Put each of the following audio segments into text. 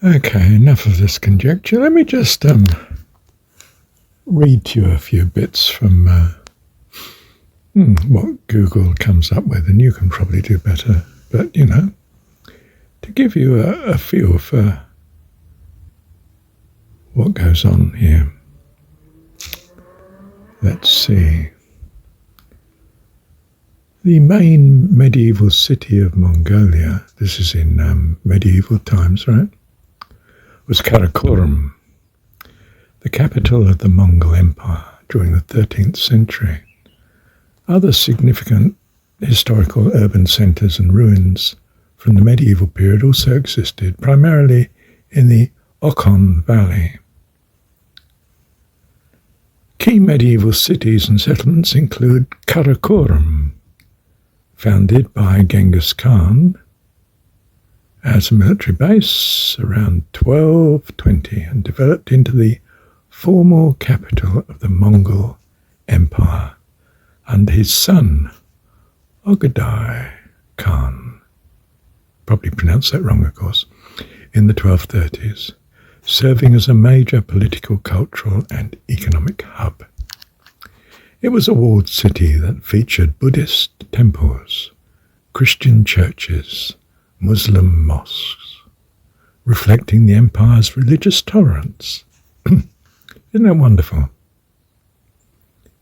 Okay, enough of this conjecture. Let me just read to you a few bits from what Google comes up with, and you can probably do better. But, to give you a feel for what goes on here. Let's see. The main medieval city of Mongolia, this is in medieval times, right, was Karakorum, the capital of the Mongol Empire during the 13th century. Other significant historical urban centres and ruins from the medieval period also existed, primarily in the Okhon Valley. Key medieval cities and settlements include Karakorum, founded by Genghis Khan as a military base around 1220 and developed into the formal capital of the Mongol Empire under his son, Ogadai Khan, probably pronounced that wrong of course, in the 1230s, serving as a major political, cultural and economic hub. It was a walled city that featured Buddhist temples, Christian churches, Muslim mosques, reflecting the empire's religious tolerance. Isn't that wonderful?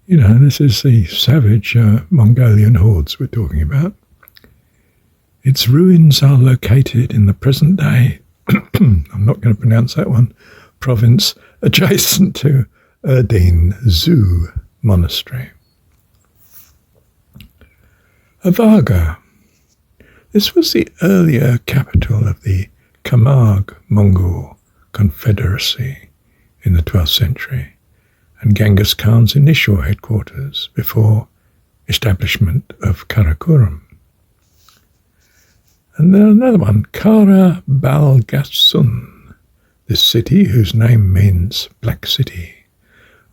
This is the savage Mongolian hordes we're talking about. Its ruins are located in the present-day, I'm not going to pronounce that one, province adjacent to Erdene Zoo Monastery. Avaga. This was the earlier capital of the Camargue Mongol Confederacy in the 12th century, and Genghis Khan's initial headquarters before establishment of Karakorum. And then another one, Kara Balgasun. This city, whose name means Black City,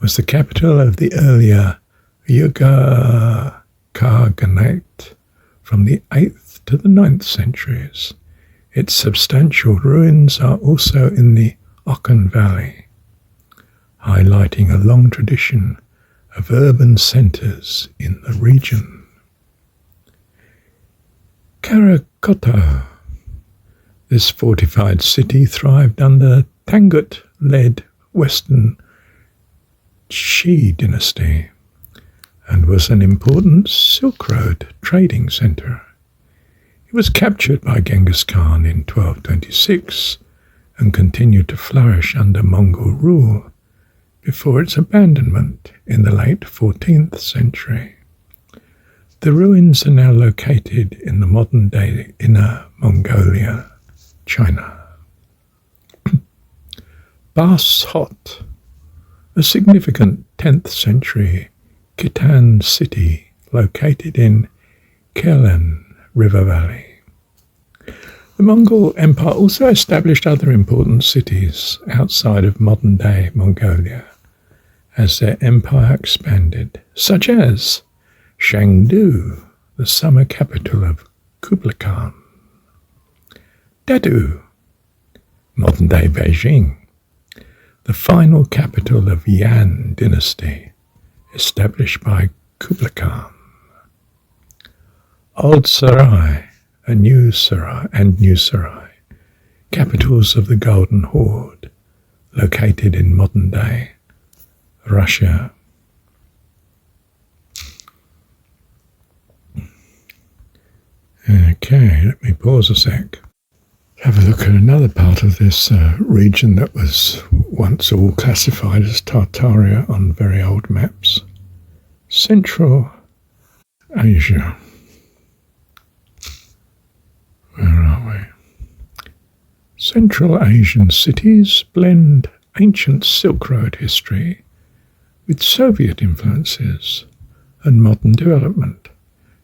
was the capital of the earlier Yuga Khaganate from the 8th to the 9th centuries. Its substantial ruins are also in the Okhon Valley, highlighting a long tradition of urban centres in the region. Karakotta. This fortified city thrived under Tangut-led Western Shi dynasty and was an important Silk Road trading centre. It was captured by Genghis Khan in 1226 and continued to flourish under Mongol rule before its abandonment in the late 14th century. The ruins are now located in the modern-day Inner Mongolia, China. Bas-Hot, a significant 10th century Khitan city located in Kelen River Valley. The Mongol Empire also established other important cities outside of modern-day Mongolia as their empire expanded, such as Chengdu, the summer capital of Kublai Khan. Dadu, modern-day Beijing, the final capital of Yan dynasty, established by Kublai Khan. Old Sarai and New Sarai, capitals of the Golden Horde, located in modern-day Russia. Okay, let me pause a sec. Have a look at another part of this region that was once all classified as Tartaria on very old maps. Central Asia. Where are we? Central Asian cities blend ancient Silk Road history with Soviet influences and modern development,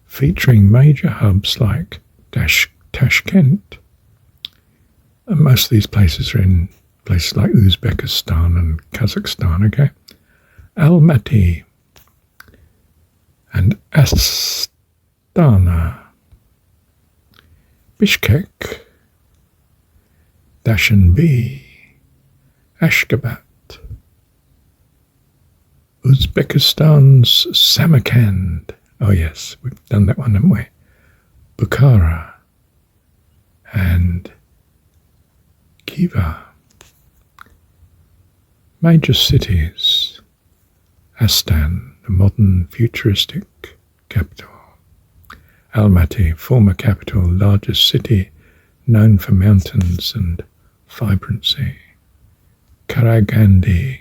featuring major hubs like Tashkent. And most of these places are in places like Uzbekistan and Kazakhstan, okay? Almaty and Astana, Bishkek, Dushanbe, Ashgabat, Uzbekistan's Samarkand. Oh yes, we've done that one, haven't we? Bukhara and Khiva. Major cities: Astan, the modern futuristic capital. Almaty, former capital, largest city, known for mountains and vibrancy. Karagandi,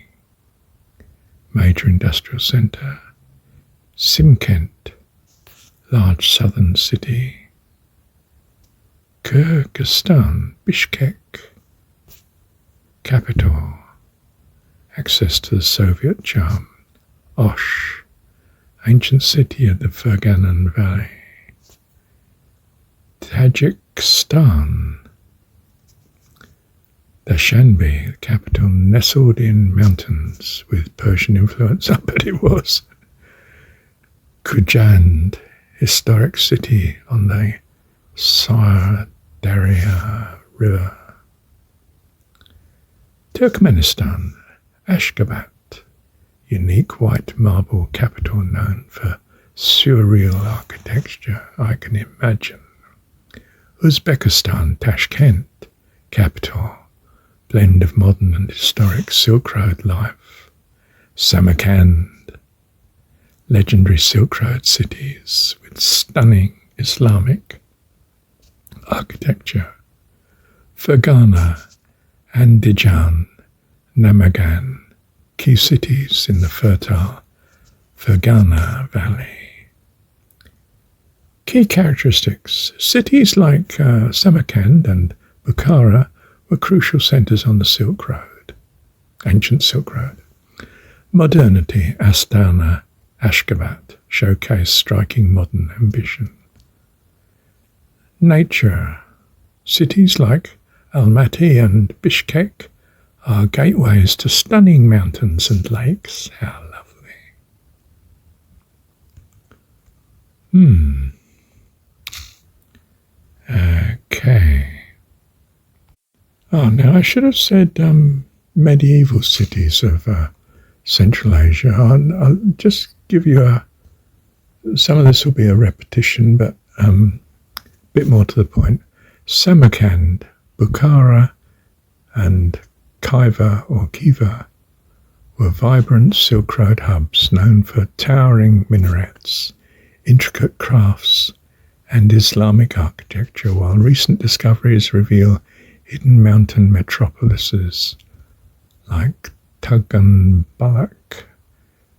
major industrial centre. Simkent, large southern city. Kyrgyzstan, Bishkek, capital, access to the Soviet charm. Osh, ancient city of the Ferganan Valley. Tajikistan, Dushanbe, the capital, nestled in mountains with Persian influence. I bet it was. Khujand, historic city on the Darya River. Turkmenistan, Ashgabat, unique white marble capital known for surreal architecture I can imagine. Uzbekistan, Tashkent, capital, blend of modern and historic Silk Road life. Samarkand, legendary Silk Road cities with stunning Islamic architecture. Fergana, Andijan, Namagan, key cities in the fertile Fergana Valley. Key characteristics: cities like Samarkand and Bukhara were crucial centres on the Silk Road, ancient Silk Road. Modernity: Astana, Ashgabat showcase striking modern ambition. Nature: cities like Almaty and Bishkek are gateways to stunning mountains and lakes. How lovely. Okay. Oh, now I should have said medieval cities of Central Asia. I'll just give you some of this will be a repetition, but a bit more to the point. Samarkand, Bukhara, and Khiva were vibrant Silk Road hubs known for towering minarets, intricate crafts, and Islamic architecture, while recent discoveries reveal hidden mountain metropolises like Tugan Balak,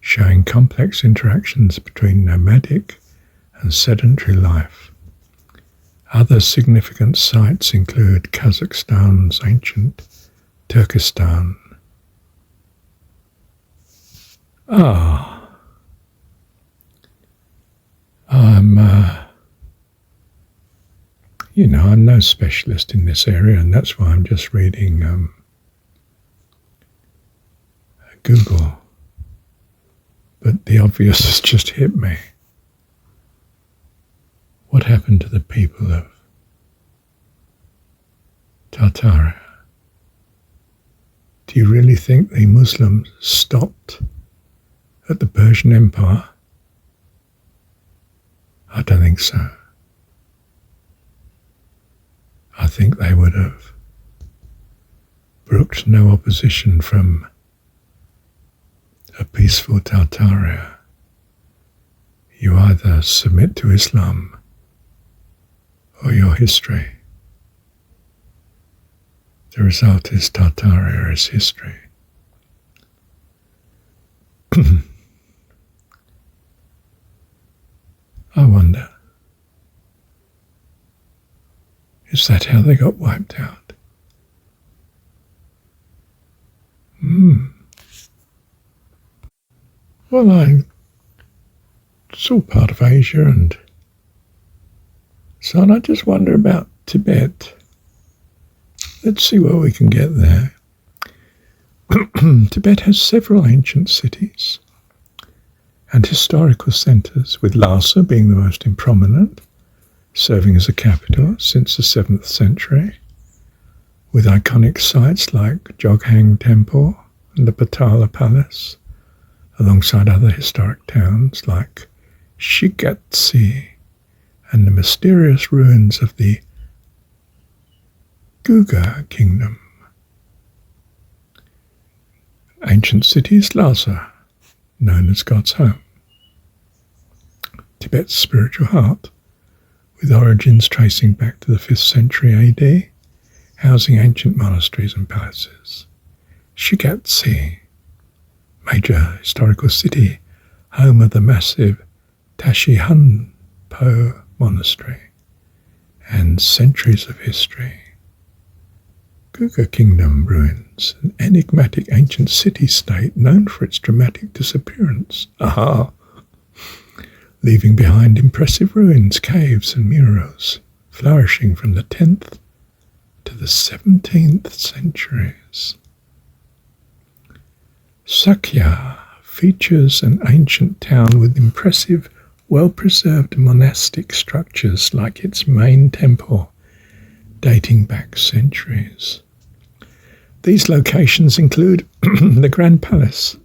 showing complex interactions between nomadic and sedentary life. Other significant sites include Kazakhstan's ancient Turkestan. I'm no specialist in this area, and that's why I'm just reading Google. But the obvious has just hit me. What happened to the people of Tartaria? Do you really think the Muslims stopped at the Persian Empire? I don't think so. I think they would have brooked no opposition from a peaceful Tartaria. You either submit to Islam or your history. The result is Tartaria is history. I wonder, is that how they got wiped out? Well, it's all part of Asia, and so on. I just wonder about Tibet. Let's see where we can get there. Tibet has several ancient cities and historical centres, with Lhasa being the most prominent, serving as a capital since the 7th century, with iconic sites like Jokhang Temple and the Patala Palace, alongside other historic towns like Shigatse and the mysterious ruins of the Guga Kingdom. Ancient cities Lhasa, known as God's home. Tibet's spiritual heart, with origins tracing back to the 5th century AD, housing ancient monasteries and palaces. Shigatse, major historical city, home of the massive Tashihanpo Monastery, and centuries of history. Guga Kingdom ruins, an enigmatic ancient city-state known for its dramatic disappearance. Aha! Leaving behind impressive ruins, caves and murals, flourishing from the 10th to the 17th centuries. Sakya features an ancient town with impressive, well-preserved monastic structures like its main temple, dating back centuries. These locations include the Grand Palace,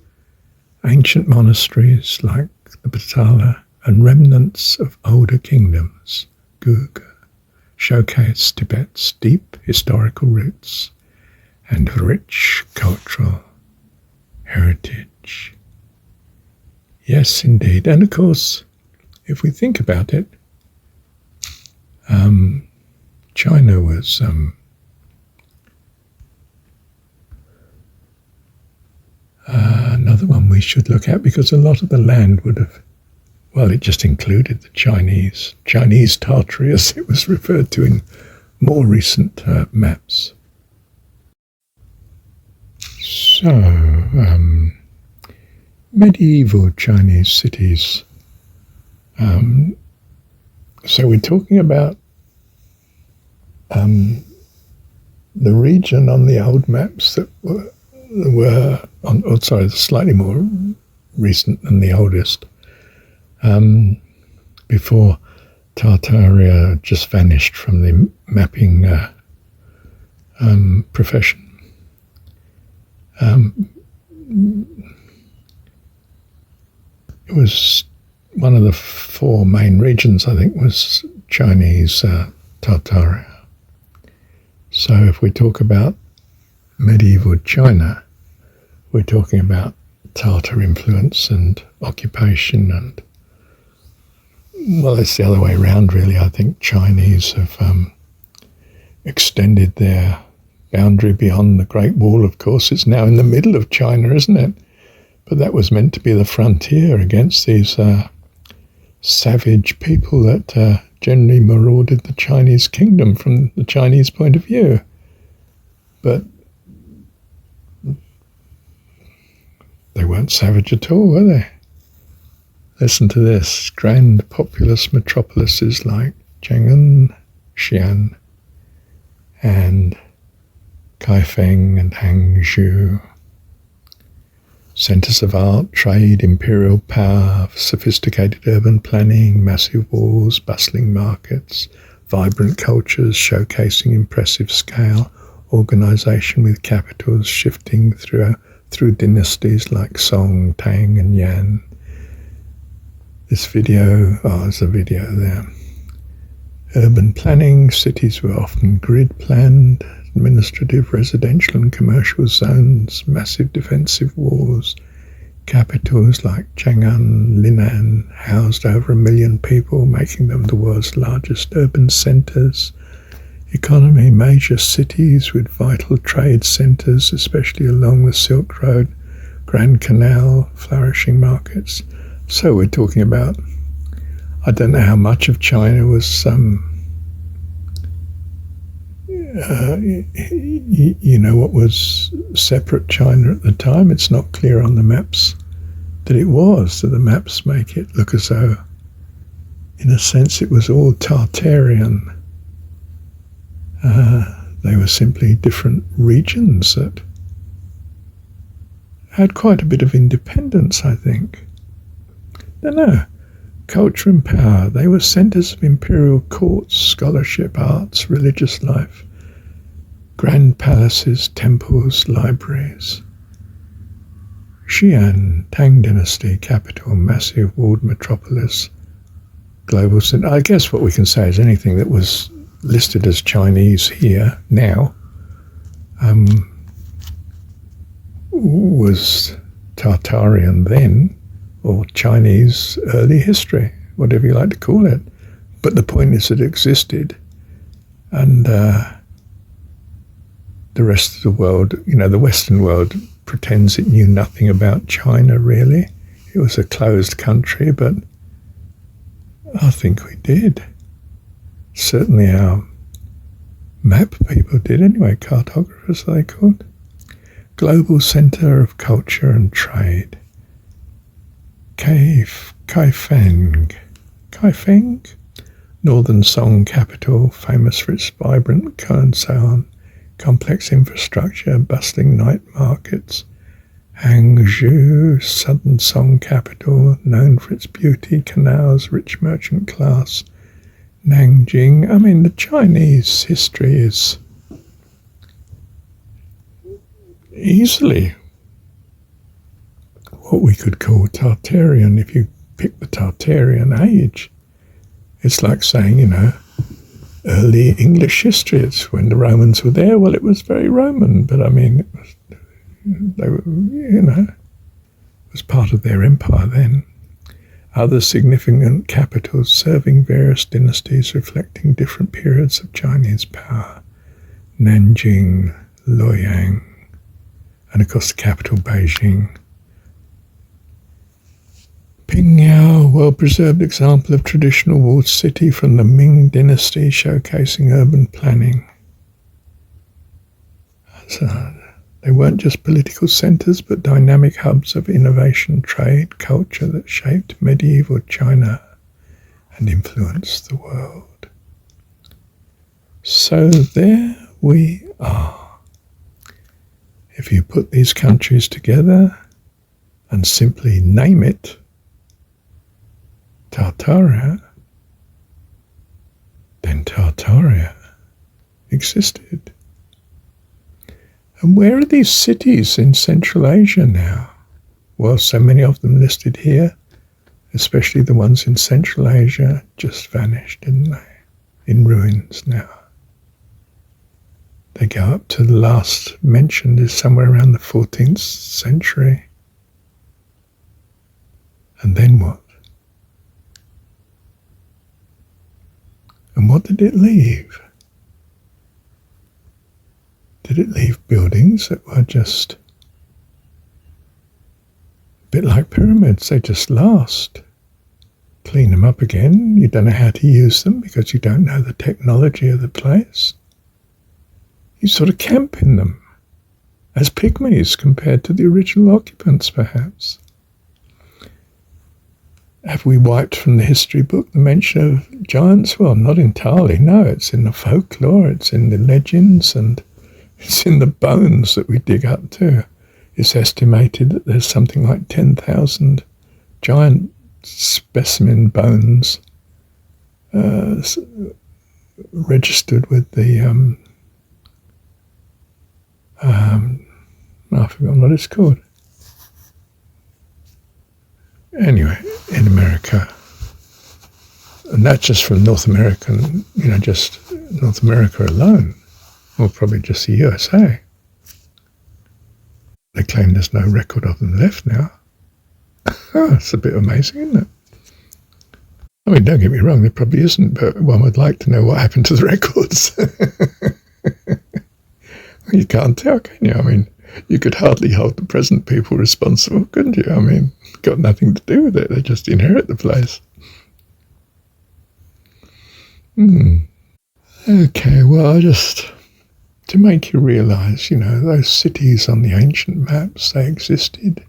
ancient monasteries like the Patala, and remnants of older kingdoms, Guga, showcase Tibet's deep historical roots and rich cultural heritage. Yes, indeed. And of course, if we think about it, China was another one we should look at, because a lot of the land would have, well, it just included the Chinese Tartary, as it was referred to in more recent maps. So, medieval Chinese cities. So we're talking about the region on the old maps that were on, oh, sorry, slightly more recent than the oldest, before Tartaria just vanished from the mapping profession. It was one of the 4 main regions, I think, was Chinese Tartaria. So if we talk about medieval China, we're talking about Tartar influence and occupation, and, well, it's the other way around, really. I think Chinese have extended their boundary beyond the Great Wall, of course. It's now in the middle of China, isn't it? But that was meant to be the frontier against these savage people that generally marauded the Chinese kingdom from the Chinese point of view. But they weren't savage at all, were they? Listen to this. Grand populous metropolises like Chang'an, Xi'an, and Kaifeng and Hangzhou. Centres of art, trade, imperial power, sophisticated urban planning, massive walls, bustling markets, vibrant cultures showcasing impressive scale, organisation with capitals shifting through dynasties like Song, Tang and Yan. This video, there's a video there. Urban planning, cities were often grid planned, administrative, residential and commercial zones, massive defensive walls. Capitals like Chang'an, Linan housed over 1 million people, making them the world's largest urban centres. Economy, major cities with vital trade centres, especially along the Silk Road, Grand Canal, flourishing markets. So we're talking about, I don't know how much of China was what was separate China at the time. It's not clear on the maps that it was. So the maps make it look as though, in a sense, it was all Tartarian. They were simply different regions that had quite a bit of independence, I think. Don't know. Culture and power. They were centres of imperial courts, scholarship, arts, religious life. grand palaces, temples, libraries. Xi'an, Tang Dynasty, capital, massive walled metropolis, global center. I guess what we can say is anything that was listed as Chinese here now was Tartarian then, or Chinese early history, whatever you like to call it. But the point is it existed, and the rest of the world, the Western world, pretends it knew nothing about China, really. It was a closed country, but I think we did. Certainly our map people did anyway, cartographers they called. Global centre of culture and trade. Kaifeng, Northern Song capital, famous for its vibrant Koan complex infrastructure, bustling night markets. Hangzhou, Southern Song capital, known for its beauty, canals, rich merchant class. Nanjing, the Chinese history is easily what we could call Tartarian if you pick the Tartarian age. It's like saying, early English history. It's when the Romans were there. Well, it was very Roman, but it was part of their empire then. Other significant capitals serving various dynasties reflecting different periods of Chinese power. Nanjing, Luoyang, and of course the capital, Beijing. Pingyao, well-preserved example of traditional walled city from the Ming dynasty, showcasing urban planning. So they weren't just political centres, but dynamic hubs of innovation, trade, culture that shaped medieval China and influenced the world. So there we are. If you put these countries together and simply name it Tartaria, then Tartaria existed. And where are these cities in Central Asia now? Well, so many of them listed here, especially the ones in Central Asia, just vanished, didn't they? In ruins now. They go up to the last mentioned is somewhere around the 14th century. And then what? And what did it leave? Did it leave buildings that were just a bit like pyramids? They just last. Clean them up again. You don't know how to use them because you don't know the technology of the place. You sort of camp in them as pygmies compared to the original occupants, perhaps. Have we wiped from the history book the mention of giants? Well, not entirely. No, it's in the folklore, it's in the legends, and it's in the bones that we dig up too. It's estimated that there's something like 10,000 giant specimen bones registered with the I've forgotten what it's called. Anyway, in America, and that's just from North America, just North America alone, or probably just the USA. They claim there's no record of them left now. It's a bit amazing, isn't it? Don't get me wrong, there probably isn't, but one would like to know what happened to the records. You can't tell, can you? You could hardly hold the present people responsible, couldn't you? Got nothing to do with it. They just inherit the place. Okay, well, just to make you realise, those cities on the ancient maps, they existed.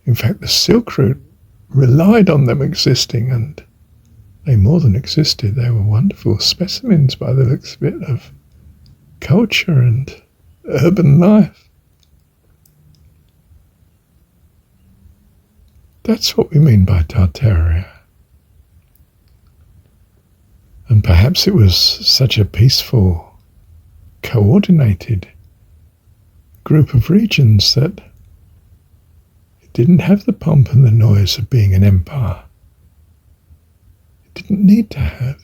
In fact, the Silk Route relied on them existing, and they more than existed. They were wonderful specimens, by the looks of it, of culture and urban life. That's what we mean by Tartaria. And perhaps it was such a peaceful coordinated group of regions that didn't have the pomp and the noise of being an empire. It didn't need to have.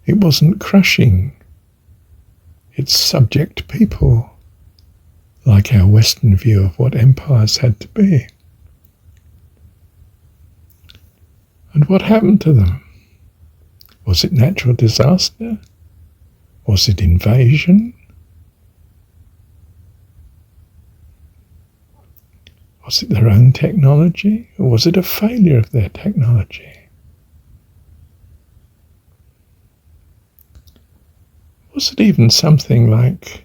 It wasn't crushing its subject people like our Western view of what empires had to be. And what happened to them? Was it natural disaster? Was it invasion? Was it their own technology? Or was it a failure of their technology? Was it even something like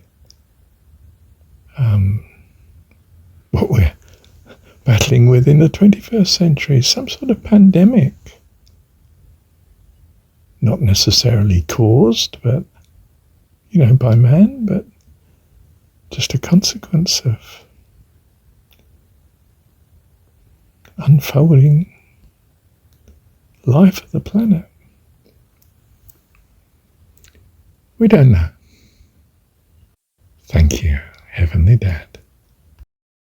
what we're battling with in the 21st century, some sort of pandemic? Not necessarily caused, but, by man, but just a consequence of unfolding life of the planet. We don't know. Thank you, Heavenly Dad.